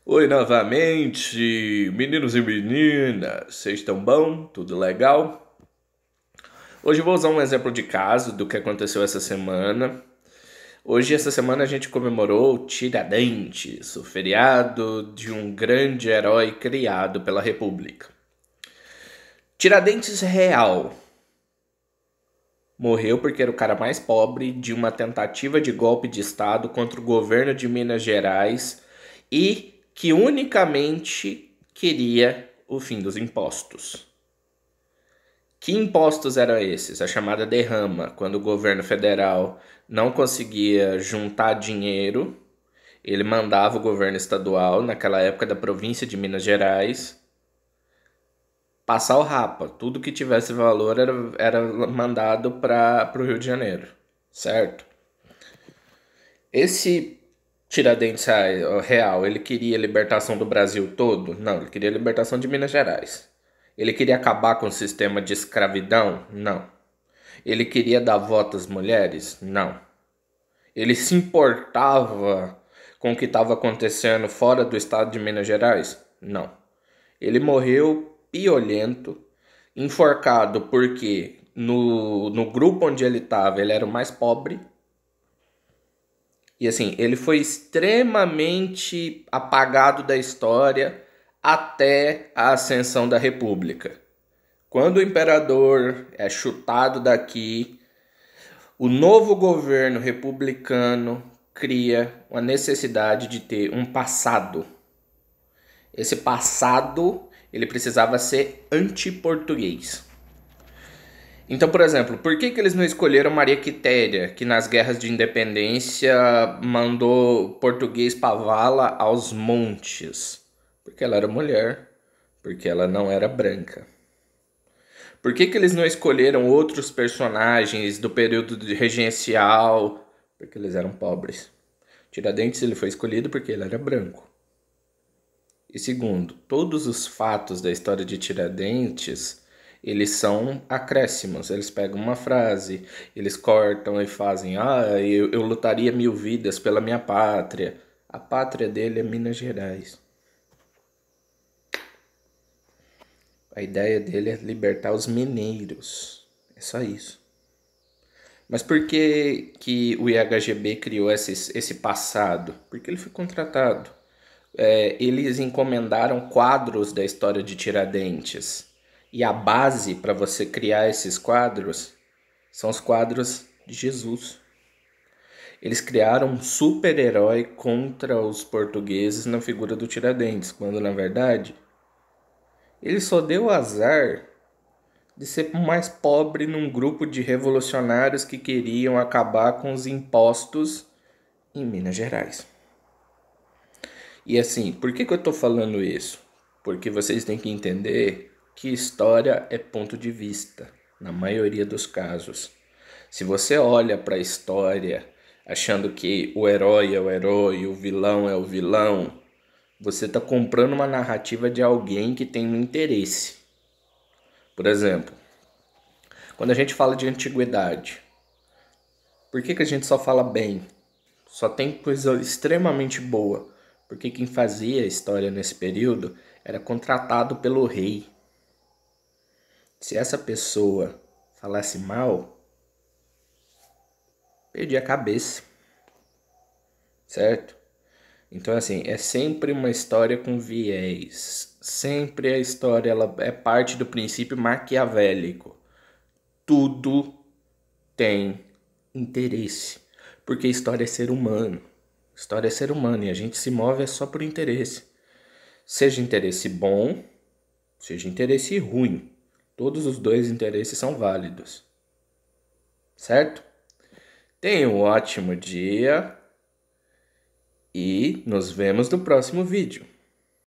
Oi novamente, meninos e meninas, vocês estão bom? Tudo legal? Hoje eu vou usar um exemplo de caso do que aconteceu essa semana. Hoje, essa semana, a gente comemorou Tiradentes, o feriado de um grande herói criado pela República. Tiradentes Real morreu porque era o cara mais pobre de uma tentativa de golpe de Estado contra o governo de Minas Gerais e que unicamente queria o fim dos impostos. Que impostos eram esses? A chamada derrama, quando o governo federal não conseguia juntar dinheiro, ele mandava o governo estadual, naquela época da província de Minas Gerais, passar o rapa. Tudo que tivesse valor era mandado para o Rio de Janeiro, certo? Esse Tiradentes Real, ele queria a libertação do Brasil todo? Não, ele queria a libertação de Minas Gerais. Ele queria acabar com o sistema de escravidão? Não. Ele queria dar voto às mulheres? Não. Ele se importava com o que estava acontecendo fora do estado de Minas Gerais? Não. Ele morreu piolento, enforcado porque no grupo onde ele estava ele era o mais pobre. E assim, ele foi extremamente apagado da história até a ascensão da República. Quando o imperador é chutado daqui, o novo governo republicano cria a necessidade de ter um passado. Esse passado, ele precisava ser anti-português. Então, por exemplo, por que eles não escolheram Maria Quitéria, que nas guerras de independência mandou português para vala aos montes? Porque ela era mulher, porque ela não era branca. Por que eles não escolheram outros personagens do período regencial? Porque eles eram pobres. Tiradentes ele foi escolhido porque ele era branco. E segundo, todos os fatos da história de Tiradentes, eles são acréscimos. Eles pegam uma frase, eles cortam e fazem: eu lutaria 1000 vidas pela minha pátria. A pátria dele é Minas Gerais. A ideia dele é libertar os mineiros. É só isso. Mas por que o IHGB criou esse passado? Porque ele foi contratado. Eles encomendaram quadros da história de Tiradentes. E a base para você criar esses quadros são os quadros de Jesus. Eles criaram um super-herói contra os portugueses na figura do Tiradentes, quando na verdade ele só deu azar de ser mais pobre num grupo de revolucionários que queriam acabar com os impostos em Minas Gerais. E assim, por que eu estou falando isso? Porque vocês têm que entender que história é ponto de vista, na maioria dos casos. Se você olha para a história achando que o herói é o herói, o vilão é o vilão, você está comprando uma narrativa de alguém que tem um interesse. Por exemplo, quando a gente fala de antiguidade, por que a gente só fala bem? Só tem coisa extremamente boa. Porque quem fazia a história nesse período era contratado pelo rei. Se essa pessoa falasse mal, perdia a cabeça. Certo? Então, assim, é sempre uma história com viés. Sempre a história ela é parte do princípio maquiavélico. Tudo tem interesse. Porque história é ser humano. História é ser humano e a gente se move só por interesse. Seja interesse bom, seja interesse ruim. Todos os dois interesses são válidos. Certo? Tenha um ótimo dia e nos vemos no próximo vídeo.